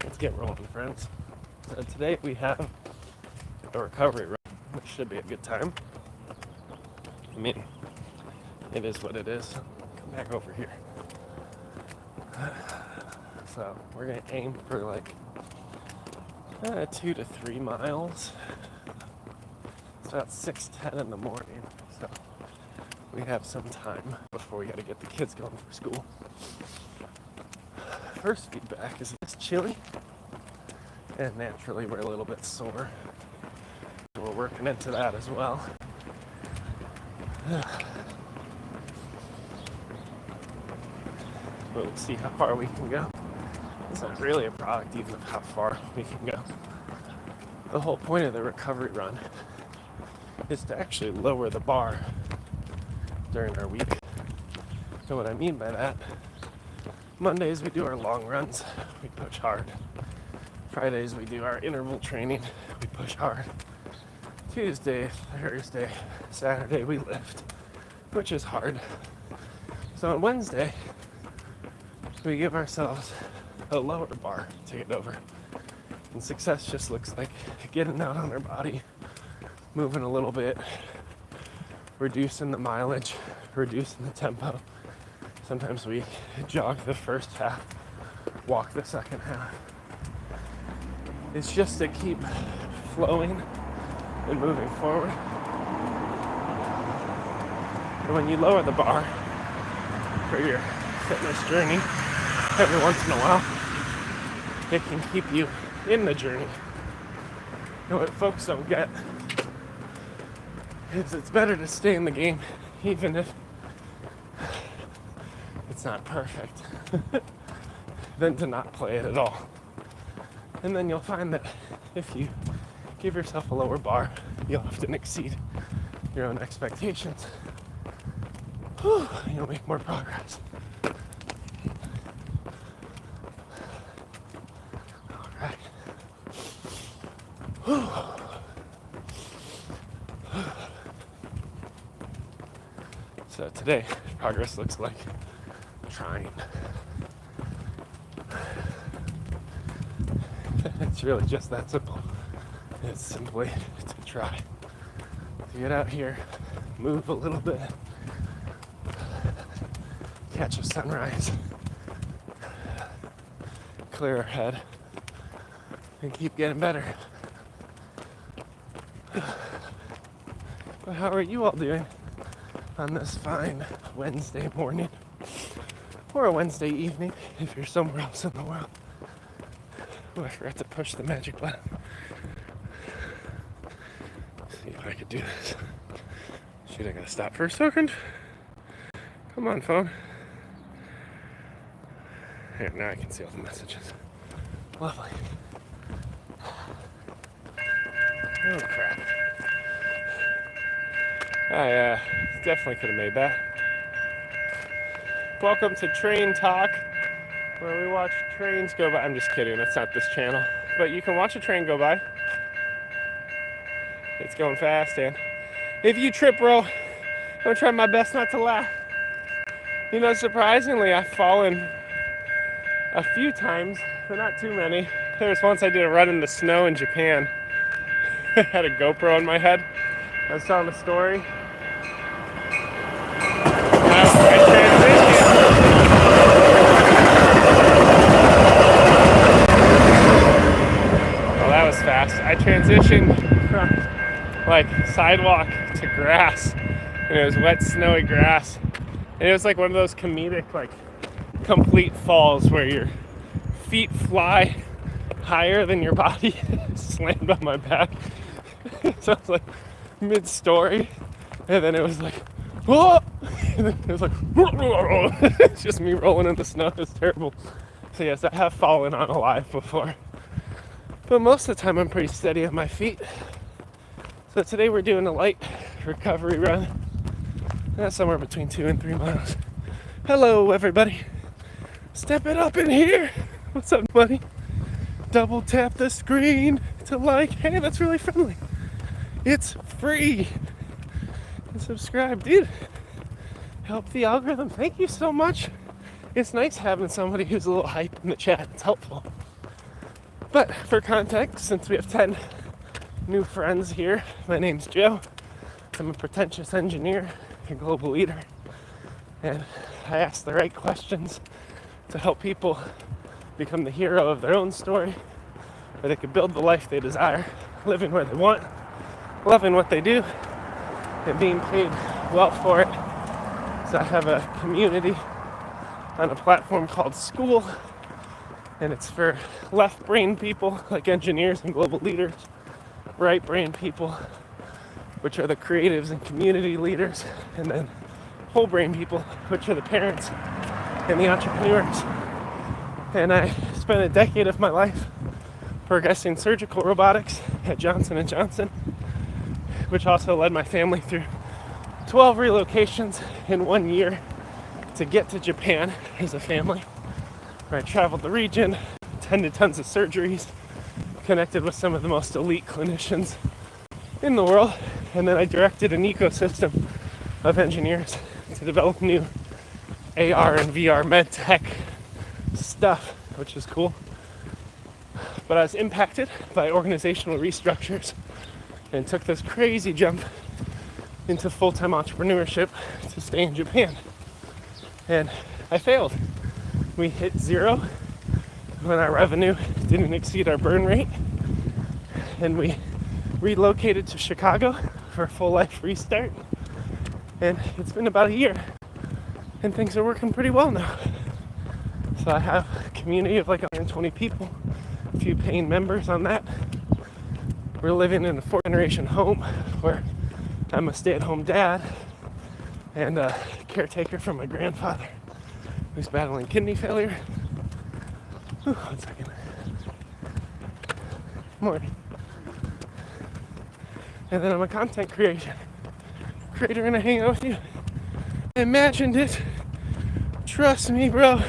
Let's get rolling, friends. So today we have a recovery run, which should be a good time. I mean, it is what it is. Come back over here. So we're gonna aim for like 2 to 3 miles. It's about 6:10 in the morning, so we have some time before we gotta get the kids going for school. First feedback is it's chilly, and naturally we're a little bit sore. So we're working into that as well. We'll see how far we can go. It's not really a product even of how far we can go. The whole point of the recovery run is to actually lower the bar during our week. So what I mean by that, Mondays we do our long runs, we push hard. Fridays we do our interval training, we push hard. Tuesday, Thursday, Saturday we lift, which is hard. So on Wednesday, we give ourselves a lower bar to get over. And success just looks like getting out on our body, moving a little bit, reducing the mileage, reducing the tempo. Sometimes we jog the first half, walk the second half. It's just to keep flowing and moving forward. And when you lower the bar for your fitness journey every once in a while, it can keep you in the journey. And what folks don't get is it's better to stay in the game even if it's not perfect than to not play it at all. And then you'll find that if you give yourself a lower bar, you'll often exceed your own expectations. You'll make more progress. All right. So today, progress looks like trying. It's really just that simple. It's simply to try. To get out here, move a little bit, catch a sunrise, clear our head, and keep getting better. But how are you all doing on this fine Wednesday morning? Or a Wednesday evening if you're somewhere else in the world. Oh, I forgot to push the magic button. Let's see if I could do this. Shoot, I gotta stop for a second. Come on, phone. Here, now I can see all the messages. Lovely. Oh, crap. I definitely could have made that. Welcome to Train Talk, where we watch trains go by. I'm just kidding, that's not this channel. But you can watch a train go by. It's going fast, and if you trip, bro, I'm gonna try my best not to laugh. You know, surprisingly, I've fallen a few times, but not too many. There was once I did a run in the snow in Japan. I had a GoPro on my head. I was telling a story. I transitioned from like sidewalk to grass, and it was wet, snowy grass, and it was like one of those comedic, like complete falls where your feet fly higher than your body. Slammed on my back. So it was like mid-story, and then it was like, whoa! And then it was like, it's just me rolling in the snow. It's terrible. So yes, I have fallen on a live before. But most of the time I'm pretty steady on my feet. So today we're doing a light recovery run. That's somewhere between 2 and 3 miles. Hello everybody. Step it up in here. What's up, buddy? Double tap the screen to like. Hey, that's really friendly. It's free. And subscribe, dude. Help the algorithm. Thank you so much. It's nice having somebody who's a little hype in the chat. It's helpful. But for context, since we have 10 new friends here, my name's Joe. I'm a pretentious engineer, a global leader, and I ask the right questions to help people become the hero of their own story, where they can build the life they desire, living where they want, loving what they do, and being paid well for it. So I have a community on a platform called Skool, and it's for left brain people like engineers and global leaders, right brain people, which are the creatives and community leaders, and then whole brain people, which are the parents and the entrepreneurs. And I spent a decade of my life progressing surgical robotics at Johnson & Johnson, which also led my family through 12 relocations in 1 year to get to Japan as a family, where I traveled the region, attended tons of surgeries, connected with some of the most elite clinicians in the world, and then I directed an ecosystem of engineers to develop new AR and VR med tech stuff, which is cool. But I was impacted by organizational restructures and took this crazy jump into full-time entrepreneurship to stay in Japan. And I failed. We hit zero when our revenue didn't exceed our burn rate. And we relocated to Chicago for a full life restart. And it's been about a year. And things are working pretty well now. So I have a community of like 120 people, a few paying members on that. We're living in a 4th-generation home where I'm a stay-at-home dad and a caretaker for my grandfather who's battling kidney failure. Ooh, 1 second. Morning. And then I'm a content creator and I hang out with you. I imagined it. Trust me, bro.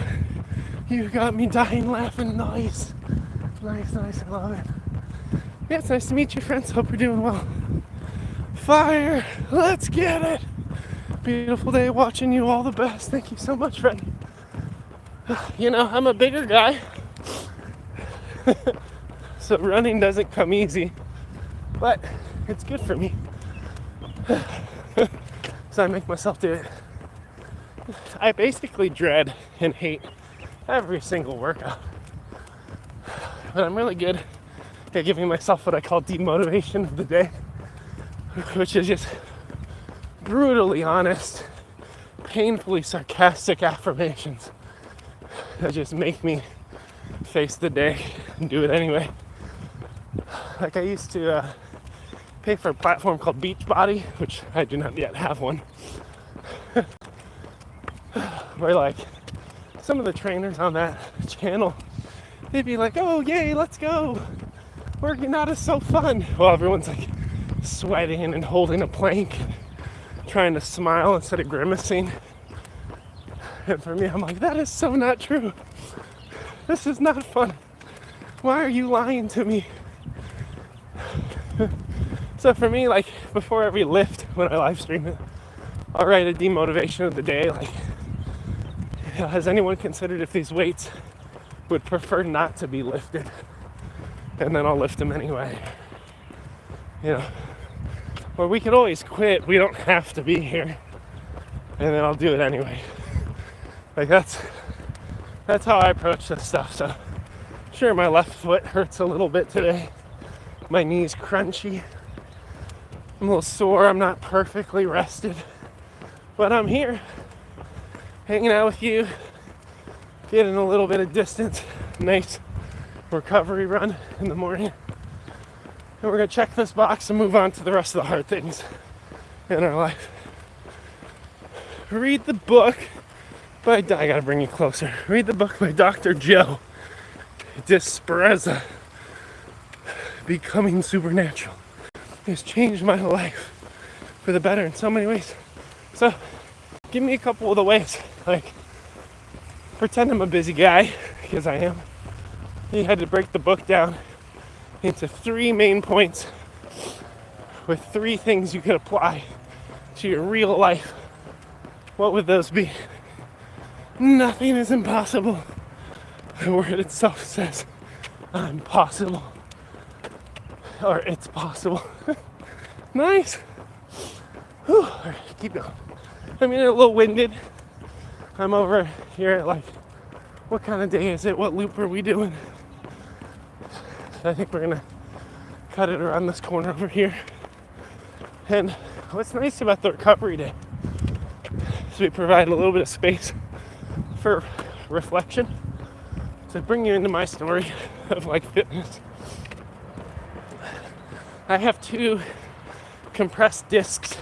You got me dying laughing. Nice. Nice, I love it. Yeah, it's nice to meet you, friends. Hope you're doing well. Fire! Let's get it! Beautiful day watching you. All the best. Thank you so much, friend. You know, I'm a bigger guy. So running doesn't come easy. But it's good for me. So I make myself do it. I basically dread and hate every single workout. But I'm really good at giving myself what I call demotivation of the day, which is just brutally honest, painfully sarcastic affirmations that just make me face the day and do it anyway. Like I used to pay for a platform called Beachbody, which I do not yet have one, where like some of the trainers on that channel, they'd be like, oh yay, let's go, working out is so fun, while everyone's like sweating and holding a plank, trying to smile instead of grimacing. And for me, I'm like, that is so not true. This is not fun. Why are you lying to me? So for me, like before every lift, when I live stream it, I'll write a demotivation of the day, like, you know, has anyone considered if these weights would prefer not to be lifted? And then I'll lift them anyway. You know, or we could always quit. We don't have to be here. And then I'll do it anyway. Like that's how I approach this stuff. So sure, my left foot hurts a little bit today. My knee's crunchy. I'm a little sore. I'm not perfectly rested. But I'm here, hanging out with you, getting a little bit of distance. Nice recovery run in the morning. And we're going to check this box and move on to the rest of the hard things in our life. Read the book by, I gotta bring you closer. Read the book by Dr. Joe Disorienting, Becoming Supernatural. It's changed my life for the better in so many ways. So, give me a couple of the ways. Like, pretend I'm a busy guy, because I am. You had to break the book down into 3 main points with 3 things you could apply to your real life. What would those be? Nothing is impossible. The word itself says I'm possible. Or it's possible. Nice. Whew. All right, keep going. I mean, a little winded. I'm over here at like, what kind of day is it? What loop are we doing? I think we're gonna cut it around this corner over here. And what's nice about the recovery day is we provide a little bit of space for reflection to bring you into my story of like fitness. I have 2 compressed discs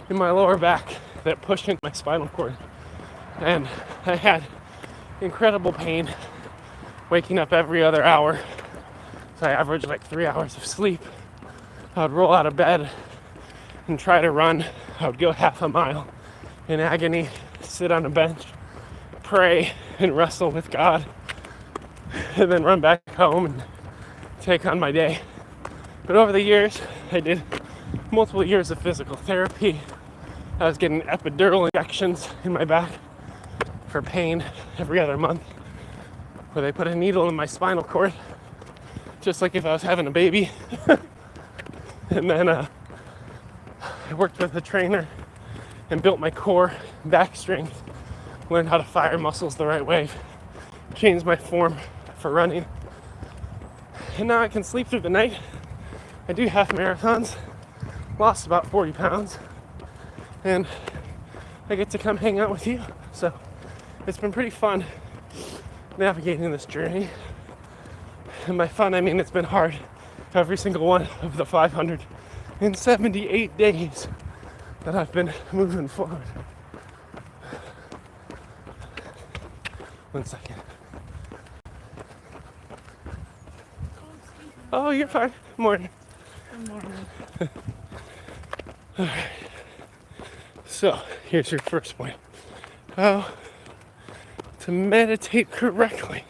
in my lower back that push into my spinal cord, and I had incredible pain waking up every other hour. So I averaged like 3 hours of sleep. I would roll out of bed and try to run. I would go half a mile in agony, sit on a bench, pray and wrestle with God, and then run back home and take on my day. But over the years, I did multiple years of physical therapy. I was getting epidural injections in my back for pain every other month, where they put a needle in my spinal cord, just like if I was having a baby. And then I worked with a trainer and built my core, back strength, learned how to fire muscles the right way, changed my form for running. And now I can sleep through the night. I do half marathons, lost about 40 pounds, and I get to come hang out with you. So it's been pretty fun navigating this journey. And by fun, I mean it's been hard every single one of the 578 days that I've been moving forward. One second. Oh, you're fine. Morning. Good morning. All right. So, here's your first point. How to meditate correctly.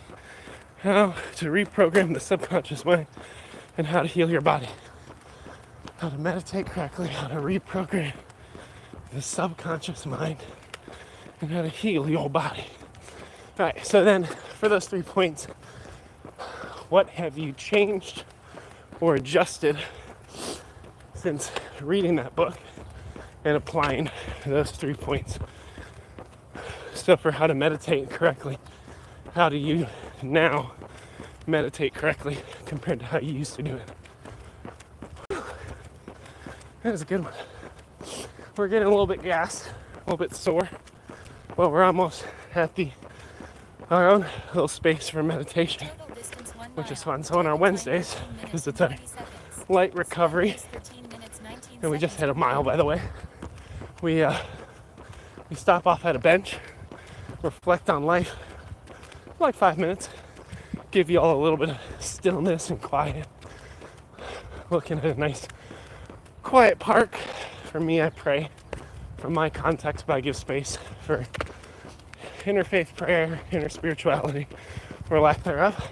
How to reprogram the subconscious mind and how to heal your body. How to meditate correctly, how to reprogram the subconscious mind, and how to heal your body. All right, so then for those 3 points, what have you changed or adjusted since reading that book and applying those 3 points? So for how to meditate correctly, how do you now meditate correctly compared to how you used to do it? That was a good one. We're getting a little bit gassed, a little bit sore, but we're almost at our own little space for meditation, which is fun. So on our Wednesdays, because it's a light recovery, and we just hit a mile, by the way, we stop off at a bench, reflect on life for like 5 minutes, give you all a little bit of stillness and quiet, looking at a nice quiet park. For me, I pray from my context, but I give space for interfaith prayer, inner spirituality, or lack thereof.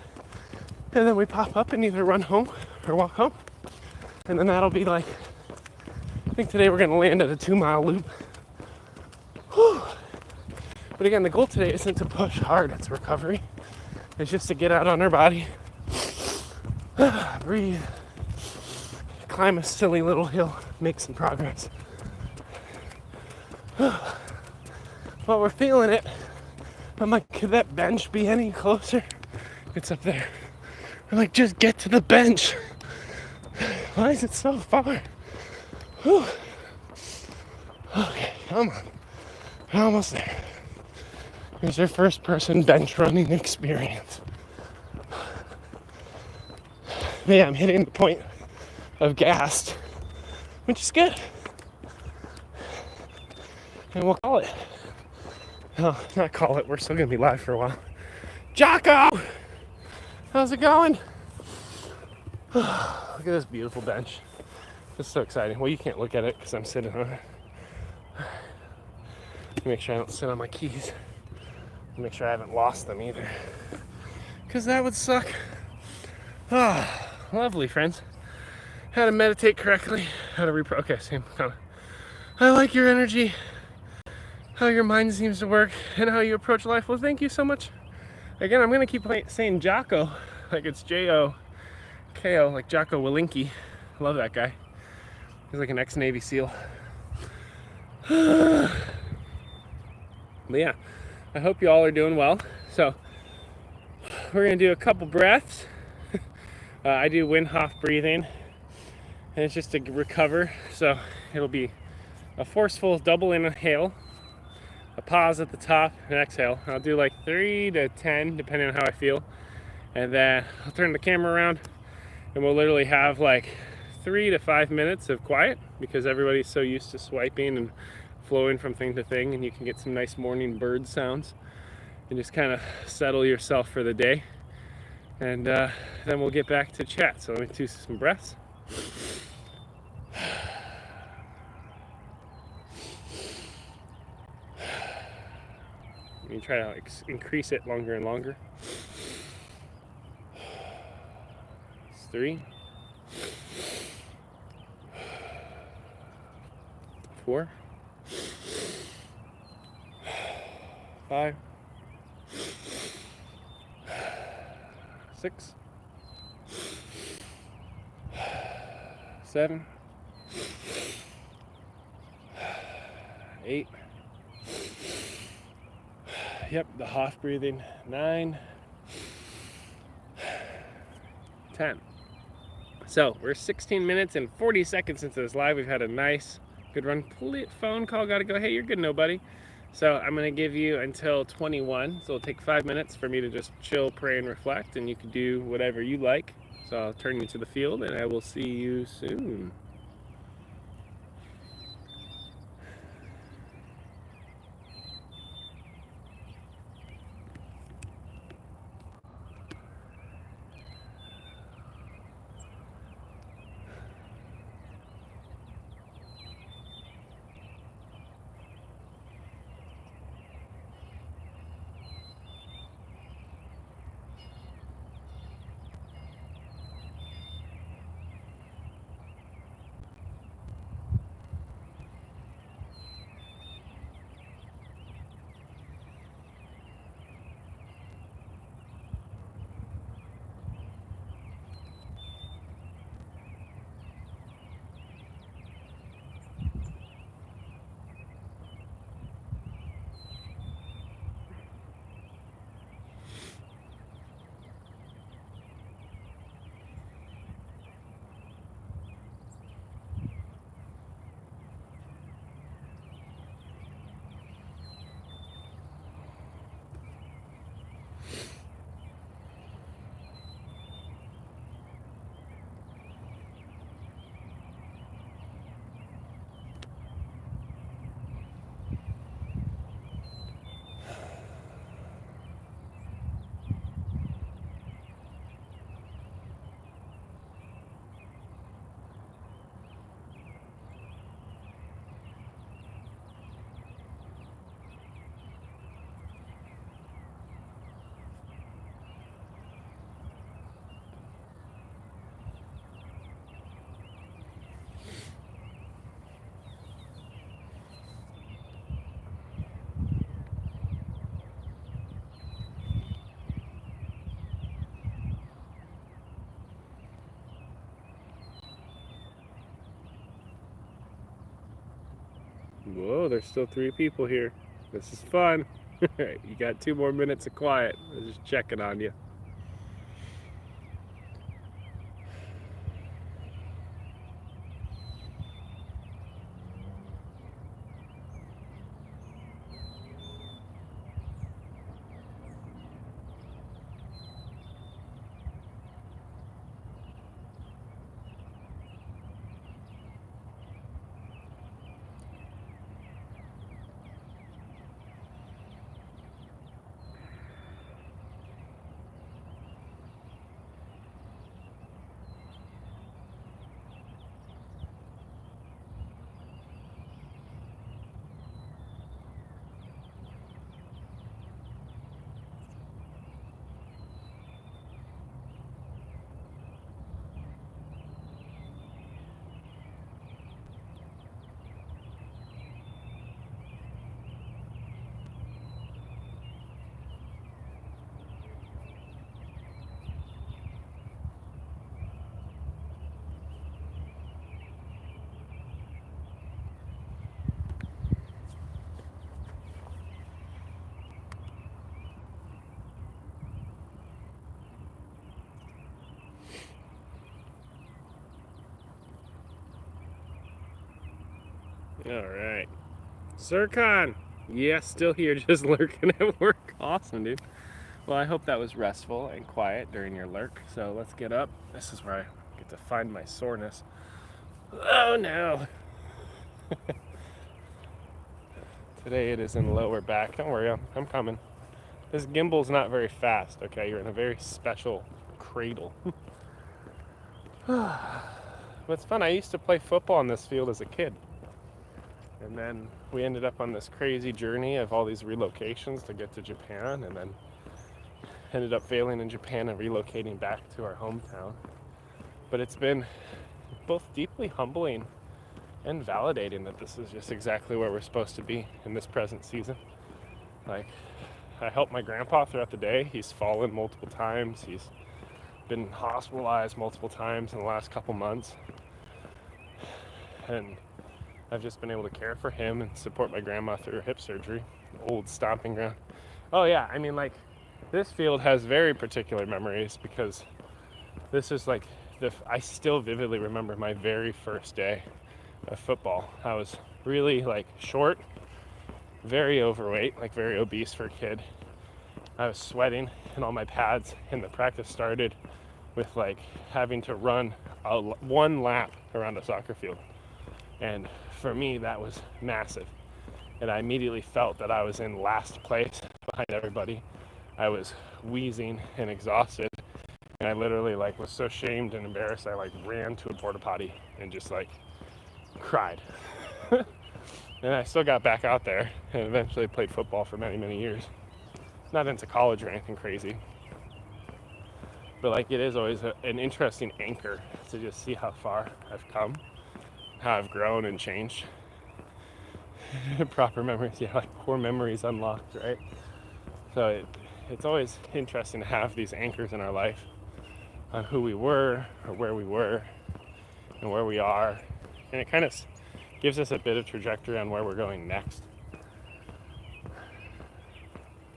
And then we pop up and either run home or walk home. And then that'll be like, I think today we're gonna land at a 2-mile loop. Whew. But again, the goal today isn't to push hard, it's recovery. It's just to get out on our body, breathe, climb a silly little hill, make some progress. While we're feeling it, I'm like, could that bench be any closer? It's up there. I'm like, just get to the bench. Why is it so far? Whew. Okay, come on. We're almost there. Here's your first person bench running experience. Yeah, I'm hitting the point of gassed, which is good. And we'll call it. No, not call it. We're still going to be live for a while. Jocko! How's it going? Look at this beautiful bench. It's so exciting. Well, you can't look at it because I'm sitting on it. Make sure I don't sit on my keys. Make sure I haven't lost them either. Because that would suck. Ah, lovely, friends. How to meditate correctly. How to okay, same kind of. I like your energy. How your mind seems to work and how you approach life. Well, thank you so much. Again, I'm going to keep saying Jocko Like it's J-O-K-O, like Jocko Willink. Love that guy. He's like an ex-Navy SEAL. But yeah, I hope you all are doing well. So we're gonna do a couple breaths. I do Wim Hof breathing, and it's just to recover. So it'll be a forceful double inhale, a pause at the top, and exhale. I'll do like 3 to 10, depending on how I feel. And then I'll turn the camera around, and we'll literally have like 3 to 5 minutes of quiet, because everybody's so used to swiping and flowing from thing to thing, and you can get some nice morning bird sounds and just kind of settle yourself for the day. And then we'll get back to chat. So let me do some breaths. You try to increase it longer and longer. 3, 4, 5, 6, 7, 8. Yep, the Hof breathing. 9, 10. So we're 16 minutes and 40 seconds into this live. We've had a nice, good run. Phone call, gotta go. Hey, you're good, nobody. So I'm gonna give you until 21. So it'll take 5 minutes for me to just chill, pray, and reflect, and you can do whatever you like. So I'll turn you to the field, and I will see you soon. Whoa, there's still 3 people here. This is fun. You got 2 more minutes of quiet. I was just checking on you. All right. Zircon! Yeah, still here, just lurking at work. Awesome, dude. Well, I hope that was restful and quiet during your lurk. So let's get up. This is where I get to find my soreness. Oh no! Today it is in lower back. Don't worry, I'm coming. This gimbal's not very fast, okay? You're in a very special cradle. What's fun, I used to play football on this field as a kid. And then we ended up on this crazy journey of all these relocations to get to Japan, and then ended up failing in Japan and relocating back to our hometown. But it's been both deeply humbling and validating that this is just exactly where we're supposed to be in this present season. Like, I helped my grandpa throughout the day. He's fallen multiple times. He's been hospitalized multiple times in the last couple months. And I've just been able to care for him and support my grandma through her hip surgery. Old stomping ground. Oh yeah, I mean, like, this field has very particular memories because this is like, I still vividly remember my very first day of football. I was really like short, very overweight, like very obese for a kid. I was sweating in all my pads, and the practice started with like having to run one lap around a soccer field. And for me, that was massive. And I immediately felt that I was in last place behind everybody. I was wheezing and exhausted. And I literally like was so shamed and embarrassed, I like ran to a porta potty and just like cried. And I still got back out there and eventually played football for many, many years. Not into college or anything crazy. But like, it is always an interesting anchor to just see how far I've come, how I've grown and changed. Proper memories, yeah, like core memories unlocked, right? So it's always interesting to have these anchors in our life on who we were or where we were and where we are. And it kind of gives us a bit of trajectory on where we're going next.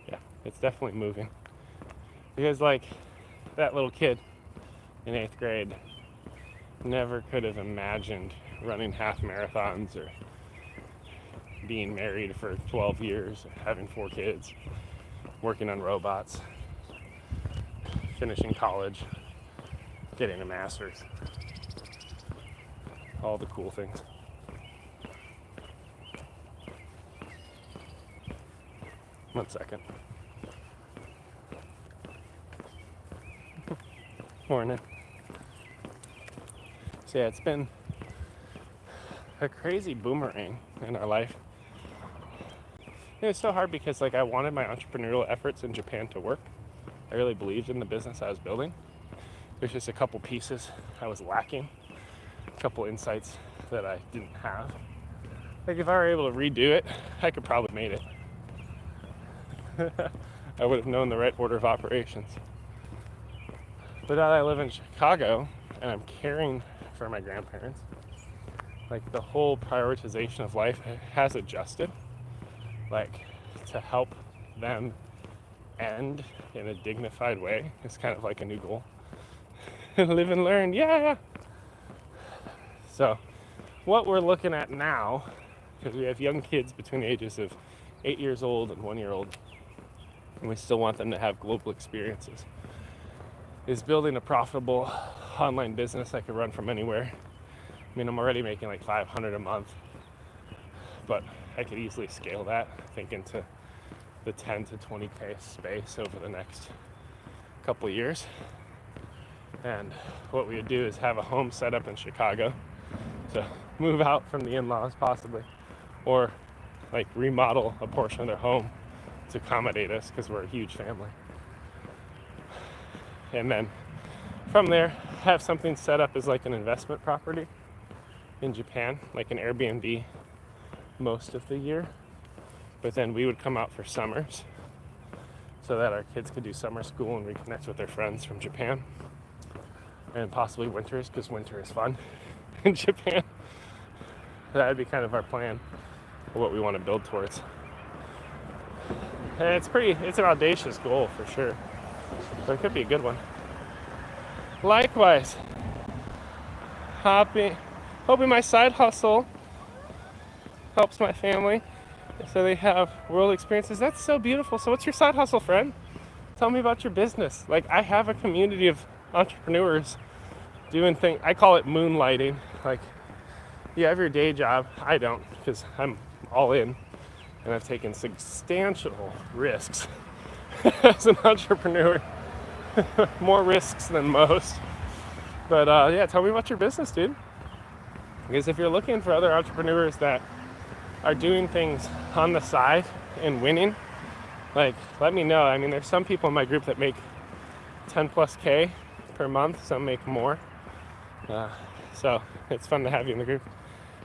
Yeah, it's definitely moving. Because like that little kid in 8th grade never could have imagined running half marathons or being married for 12 years, having 4 kids, working on robots, finishing college, getting a master's, all the cool things. One second. Morning. So yeah, it's been a crazy boomerang in our life. It was so hard because like I wanted my entrepreneurial efforts in Japan to work. I really believed in the business I was building. There's just a couple pieces I was lacking, a couple insights that I didn't have. Like if I were able to redo it, I could probably have made it. I would have known the right order of operations. But now that I live in Chicago and I'm caring for my grandparents, like the whole prioritization of life has adjusted, like to help them end in a dignified way is kind of like a new goal. Live and learn, yeah. So what we're looking at now, because we have young kids between the ages of 8 years old and 1 year old, and we still want them to have global experiences, is building a profitable online business I could run from anywhere. I mean, I'm already making like $500 a month, but I could easily scale that, I think, into the 10 to 20K space over the next couple of years. And what we would do is have a home set up in Chicago to move out from the in-laws possibly, or like remodel a portion of their home to accommodate us because we're a huge family. And then from there, have something set up as like an investment property in Japan, like an Airbnb most of the year. But then we would come out for summers so that our kids could do summer school and reconnect with their friends from Japan. And possibly winters, because winter is fun in Japan. That would be kind of our plan, or what we want to build towards. And it's an audacious goal for sure, but it could be a good one. Likewise, hoping my side hustle helps my family. So they have world experiences. That's so beautiful. So what's your side hustle, friend? Tell me about your business. Like, I have a community of entrepreneurs doing things. I call it moonlighting. Like, you have your day job. I don't, because I'm all in and I've taken substantial risks as an entrepreneur. More risks than most. But yeah, tell me about your business, dude. Because if you're looking for other entrepreneurs that are doing things on the side and winning, like, let me know. I mean, there's some people in my group that make 10 plus K per month. Some make more. So it's fun to have you in the group.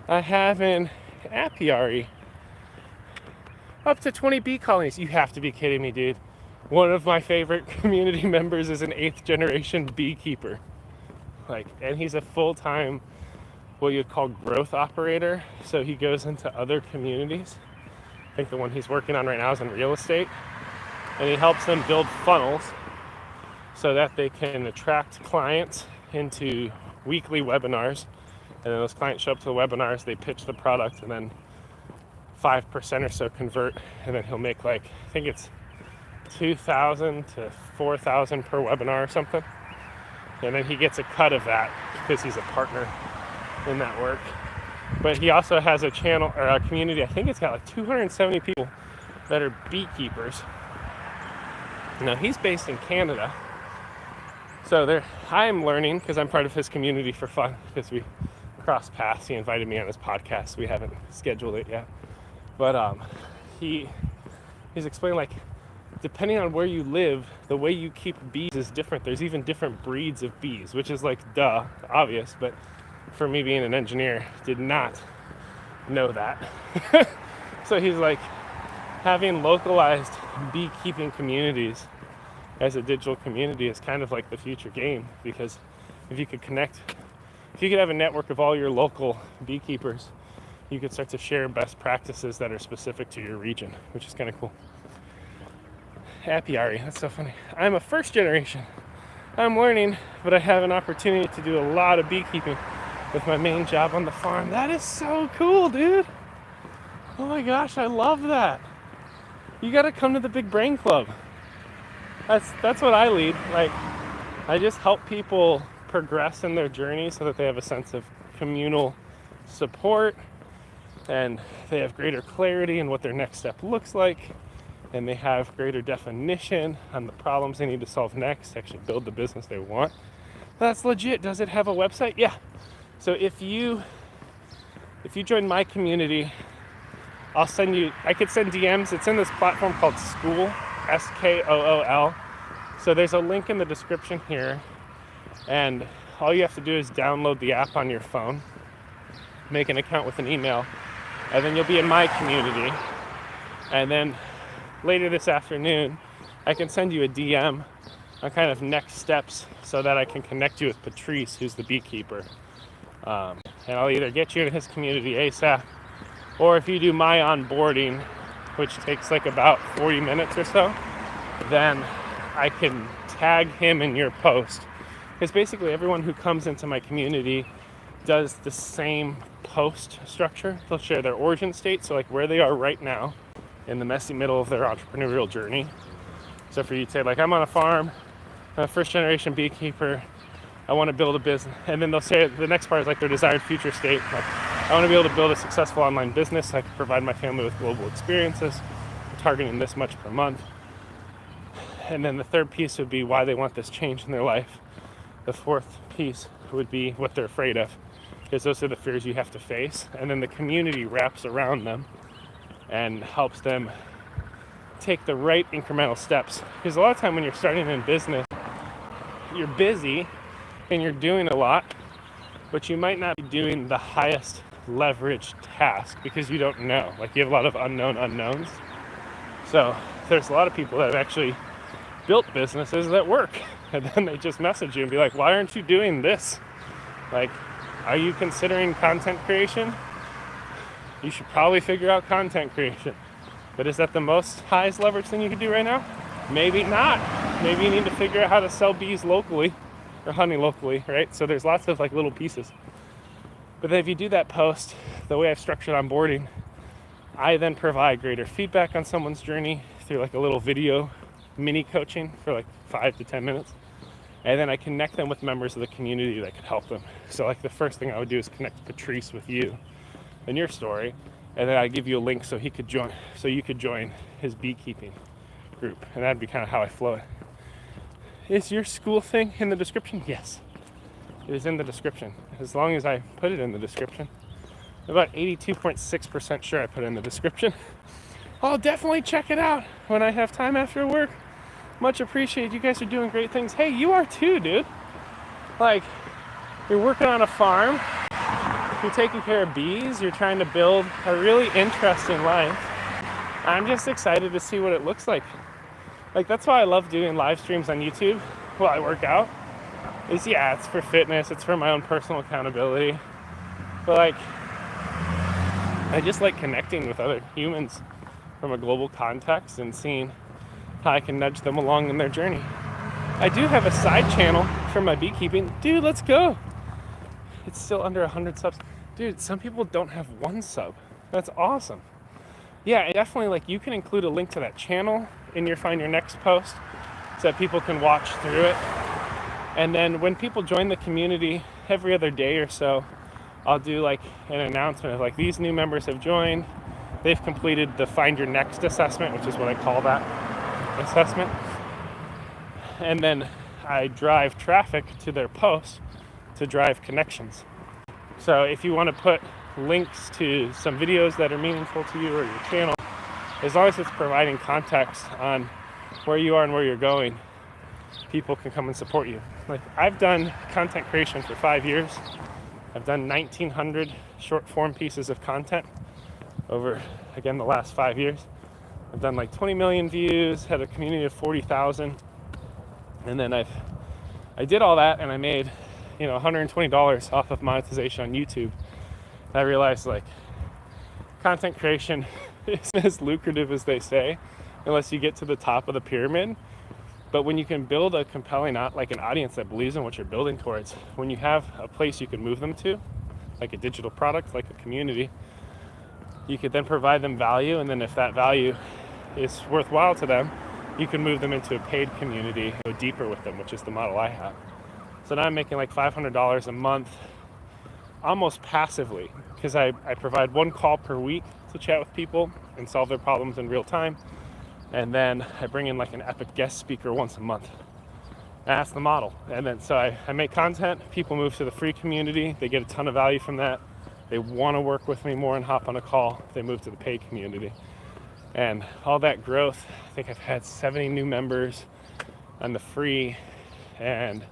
I have an apiary. Up to 20 bee colonies. You have to be kidding me, dude. One of my favorite community members is an 8th generation beekeeper. Like, and he's a full-time, what you'd call growth operator. So he goes into other communities. I think the one he's working on right now is in real estate. And he helps them build funnels so that they can attract clients into weekly webinars. And then those clients show up to the webinars, they pitch the product, and then 5% or so convert. And then he'll make, like, I think it's $2,000 to $4,000 per webinar or something. And then he gets a cut of that because he's a partner in that work. But he also has a channel or a community. I think it's got like 270 people that are beekeepers. Now he's based in Canada. So I'm learning because I'm part of his community for fun because we crossed paths. He invited me on his podcast. We haven't scheduled it yet. But he's explaining, like, depending on where you live, the way you keep bees is different. There's even different breeds of bees, which is like, duh, obvious. But for me being an engineer, did not know that. So he's like, having localized beekeeping communities as a digital community is kind of like the future game, because if you could have a network of all your local beekeepers, you could start to share best practices that are specific to your region, which is kind of cool. Apiary, that's so funny. I'm a first generation. I'm learning, but I have an opportunity to do a lot of beekeeping with my main job on the farm. That is so cool, dude. Oh my gosh, I love that. You gotta come to the Big Brain Club. That's what I lead. Like, I just help people progress in their journey so that they have a sense of communal support and they have greater clarity in what their next step looks like, and they have greater definition on the problems they need to solve next to actually build the business they want. That's legit. Does it have a website? Yeah. So if you join my community, I could send DMs. It's in this platform called Skool, Skool. So there's a link in the description here, and all you have to do is download the app on your phone, make an account with an email, and then you'll be in my community. And then later this afternoon, I can send you a DM on kind of next steps so that I can connect you with Patrice, who's the beekeeper. And I'll either get you in his community ASAP, or if you do my onboarding, which takes like about 40 minutes or so, then I can tag him in your post. Because basically everyone who comes into my community does the same post structure. They'll share their origin state, so like where they are right now in the messy middle of their entrepreneurial journey. So for you to say, like, I'm on a farm, I'm a first generation beekeeper, I want to build a business. And then they'll say the next part is like their desired future state. Like, I want to be able to build a successful online business so I can provide my family with global experiences, targeting this much per month. And then the third piece would be why they want this change in their life. The fourth piece would be what they're afraid of, because those are the fears you have to face. And then the community wraps around them and helps them take the right incremental steps. Because a lot of time when you're starting in business, you're busy and you're doing a lot, but you might not be doing the highest leverage task because you don't know. Like, you have a lot of unknown unknowns. So there's a lot of people that have actually built businesses that work, and then they just message you and be like, why aren't you doing this? Like, are you considering content creation? You should probably figure out content creation. But is that the most highest leverage thing you could do right now? Maybe not. Maybe you need to figure out how to sell bees locally or honey locally, right? So there's lots of like little pieces. But then if you do that post, the way I've structured onboarding I then provide greater feedback on someone's journey through like a little video mini coaching for like 5 to 10 minutes. And then I connect them with members of the community that could help them. So like the first thing I would do is connect Patrice with you and your story. And then I give you a link so he could join, so you could join his beekeeping group. And that'd be kind of how I flow it. Is your Skool thing in the description? Yes, it is in the description. As long as I put it in the description. I'm about 82.6% sure I put it in the description. I'll definitely check it out when I have time after work. Much appreciated. You guys are doing great things. Hey, you are too, dude. Like, you're working on a farm. You're taking care of bees. You're trying to build a really interesting life. I'm just excited to see what it looks like. Like, that's why I love doing live streams on YouTube while I work out. Yeah, it's for fitness. It's for my own personal accountability. But like, I just like connecting with other humans from a global context and seeing how I can nudge them along in their journey. I do have a side channel for my beekeeping. Dude, let's go. It's still under 100 subs. Dude, some people don't have 1 sub. That's awesome. Yeah, definitely, like, you can include a link to that channel in your Find Your Next post so that people can watch through it. And then when people join the community every other day or so, I'll do like an announcement of like, these new members have joined. They've completed the Find Your Next assessment, which is what I call that assessment. And then I drive traffic to their posts to drive connections. So if you want to put links to some videos that are meaningful to you or your channel, as long as it's providing context on where you are and where you're going, people can come and support you. Like, I've done content creation for 5 years. I've done 1,900 short form pieces of content over, again, the last 5 years. I've done like 20 million views, had a community of 40,000. And then I did all that and I made, $120 off of monetization on YouTube. I realized like content creation isn't as lucrative as they say, unless you get to the top of the pyramid. But when you can build a compelling, like an audience that believes in what you're building towards, when you have a place you can move them to, like a digital product, like a community, you could then provide them value. And then if that value is worthwhile to them, you can move them into a paid community, go deeper with them, which is the model I have. So now I'm making like $500 a month, almost passively, because I provide 1 call per week to chat with people and solve their problems in real time. And then I bring in like an epic guest speaker once a month. That's the model. And then so I make content, people move to the free community, they get a ton of value from that. They want to work with me more and hop on a call, they move to the paid community. And all that growth, I think I've had 70 new members on the free, and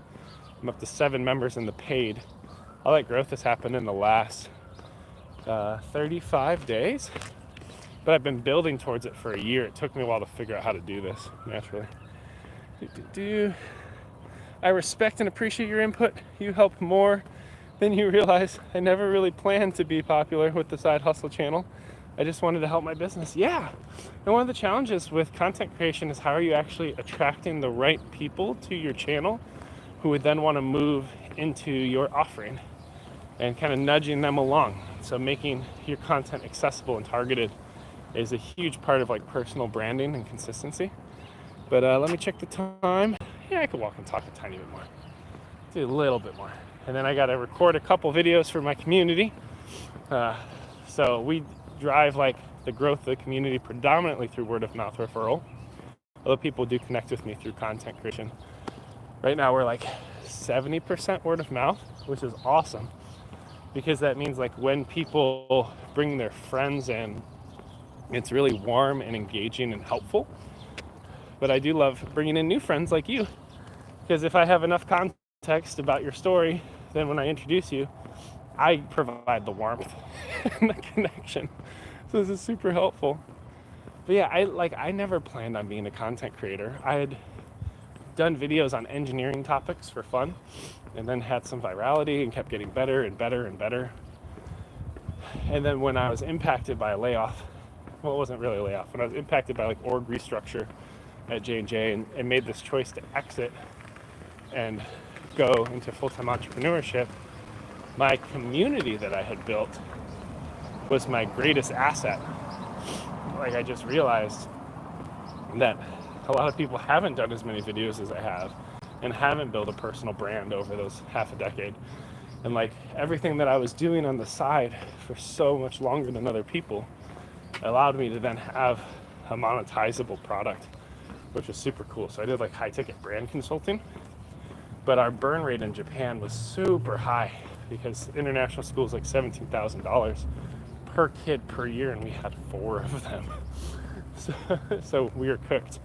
I'm up to 7 members in the paid. All that growth has happened in the last 35 days. But I've been building towards it for a year. It took me a while to figure out how to do this naturally. I respect and appreciate your input. You help more than you realize. I never really planned to be popular with the side hustle channel. I just wanted to help my business. Yeah. And one of the challenges with content creation is how are you actually attracting the right people to your channel who would then want to move into your offering and kind of nudging them along. So making your content accessible and targeted is a huge part of like personal branding and consistency. But let me check the time. Yeah, I could walk and talk a tiny bit more. Do a little bit more. And then I got to record a couple videos for my community. So we drive like the growth of the community predominantly through word of mouth referral. Although people do connect with me through content creation. Right now we're like 70% word of mouth, which is awesome. Because that means like when people bring their friends in, it's really warm and engaging and helpful. But I do love bringing in new friends like you. Because if I have enough context about your story, then when I introduce you, I provide the warmth and the connection. So this is super helpful. But yeah, I never planned on being a content creator. I had done videos on engineering topics for fun and then had some virality and kept getting better and better and better. And then when I was impacted by a layoff, well, it wasn't really a layoff, when I was impacted by like org restructure at J&J and made this choice to exit and go into full-time entrepreneurship, my community that I had built was my greatest asset. like I just realized that a lot of people haven't done as many videos as I have and haven't built a personal brand over those half a decade. And like everything that I was doing on the side for so much longer than other people allowed me to then have a monetizable product, which was super cool. So I did like high ticket brand consulting, but our burn rate in Japan was super high because international school is like $17,000 per kid per year, and we had 4 of them. So we were cooked.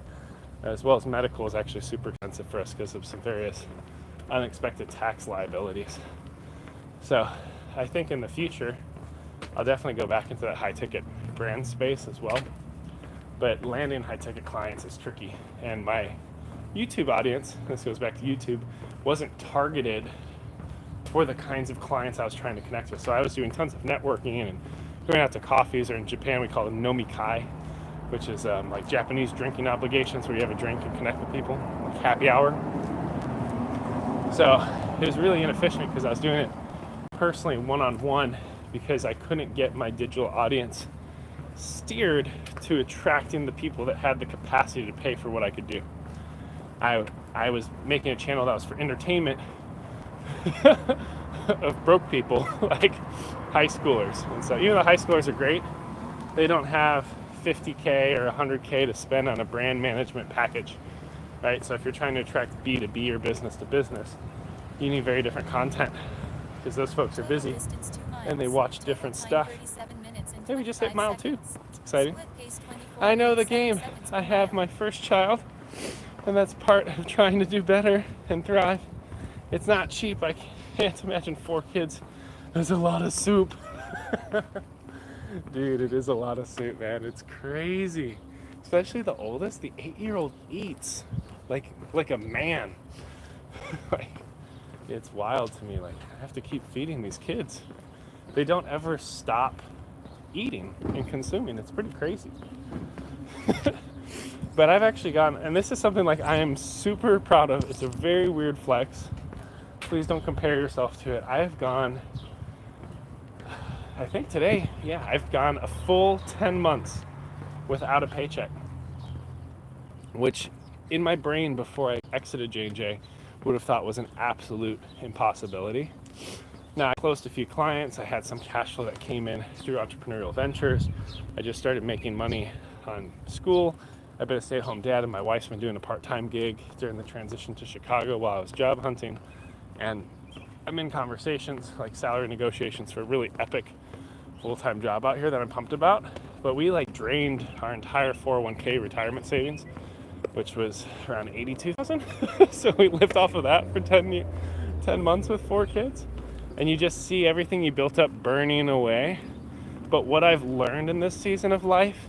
As well as medical is actually super expensive for us because of some various unexpected tax liabilities. So I think in the future, I'll definitely go back into that high ticket brand space as well. But landing high ticket clients is tricky. And my YouTube audience, this goes back to YouTube, wasn't targeted for the kinds of clients I was trying to connect with. So I was doing tons of networking and going out to coffees, or in Japan we call them nomikai, which is like Japanese drinking obligations where you have a drink and connect with people, like happy hour. So it was really inefficient because I was doing it personally one-on-one because I couldn't get my digital audience steered to attracting the people that had the capacity to pay for what I could do. I was making a channel that was for entertainment of broke people, like high schoolers. And so even though high schoolers are great, they don't have $50K or $100K to spend on a brand management package, right? So if you're trying to attract B2B or business to business, you need very different content because those folks are busy and they watch different stuff. Hey, we just hit mile 2. It's exciting. I know the game. I have my first child, and that's part of trying to do better and thrive. It's not cheap. I can't imagine 4 kids. There's a lot of soup. Dude, it is a lot of soup, man. It's crazy. Especially the oldest, the 8-year-old eats like a man. Like, it's wild to me. Like, I have to keep feeding these kids. They don't ever stop eating and consuming. It's pretty crazy. But I've actually gone, and this is something like I am super proud of. It's a very weird flex. Please don't compare yourself to it. I've gone, I think today, I've gone a full 10 months without a paycheck, which in my brain before I exited J&J would have thought was an absolute impossibility. Now, I closed a few clients. I had some cash flow that came in through entrepreneurial ventures. I just started making money on Skool. I've been a stay-at-home dad, and my wife's been doing a part-time gig during the transition to Chicago while I was job hunting. And I'm in conversations, like salary negotiations, for a really epic full-time job out here that I'm pumped about. But we like drained our entire 401k retirement savings, which was around $82,000. So we lived off of that for 10 months with 4 kids. And you just see everything you built up burning away. But what I've learned in this season of life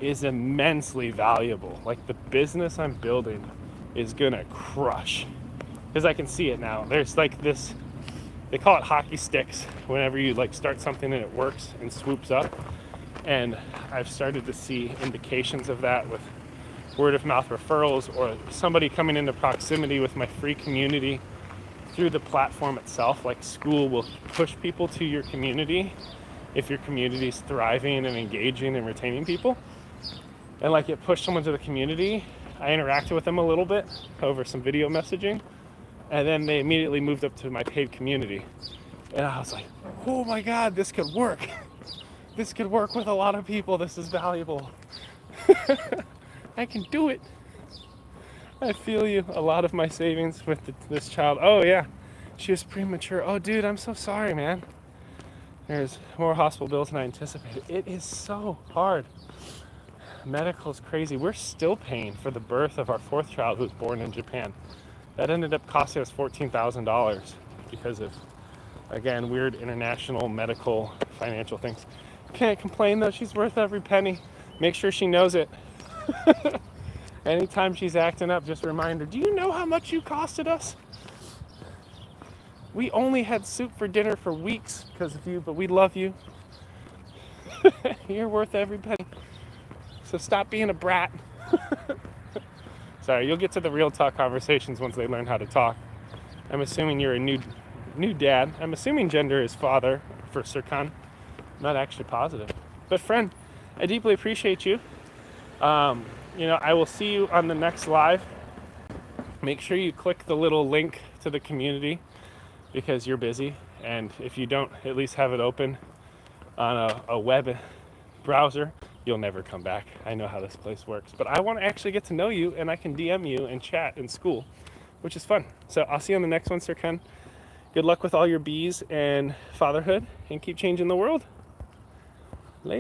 is immensely valuable. Like, the business I'm building is gonna crush. Because I can see it now. There's like this, they call it hockey sticks, whenever you like start something and it works and swoops up. And I've started to see indications of that with word of mouth referrals, or somebody coming into proximity with my free community through the platform itself. Like, Skool will push people to your community if your community is thriving and engaging and retaining people. And like, it pushed someone to the community. I interacted with them a little bit over some video messaging, and then they immediately moved up to my paid community. And I was like, oh my God, this could work. This could work with a lot of people. This is valuable. I can do it. I feel you. A lot of my savings with this child. Oh yeah, she was premature. Oh dude, I'm so sorry, man. There's more hospital bills than I anticipated. It is so hard. Medical is crazy. We're still paying for the birth of our 4th child, who was born in Japan. That ended up costing us $14,000 because of, again, weird international medical financial things. Can't complain though. She's worth every penny. Make sure she knows it. Anytime she's acting up, just remind her, do you know how much you costed us? We only had soup for dinner for weeks because of you, but we love you. You're worth every penny. So stop being a brat. Sorry, you'll get to the real talk conversations once they learn how to talk. I'm assuming you're a new dad. I'm assuming gender is father for Sirkan. Not actually positive. But friend, I deeply appreciate you. I will see you on the next live. Make sure you click the little link to the community because you're busy. And if you don't at least have it open on a web browser, you'll never come back. I know how this place works. But I want to actually get to know you, and I can DM you and chat in Skool, which is fun. So I'll see you on the next one, Sir Ken. Good luck with all your bees and fatherhood, and keep changing the world.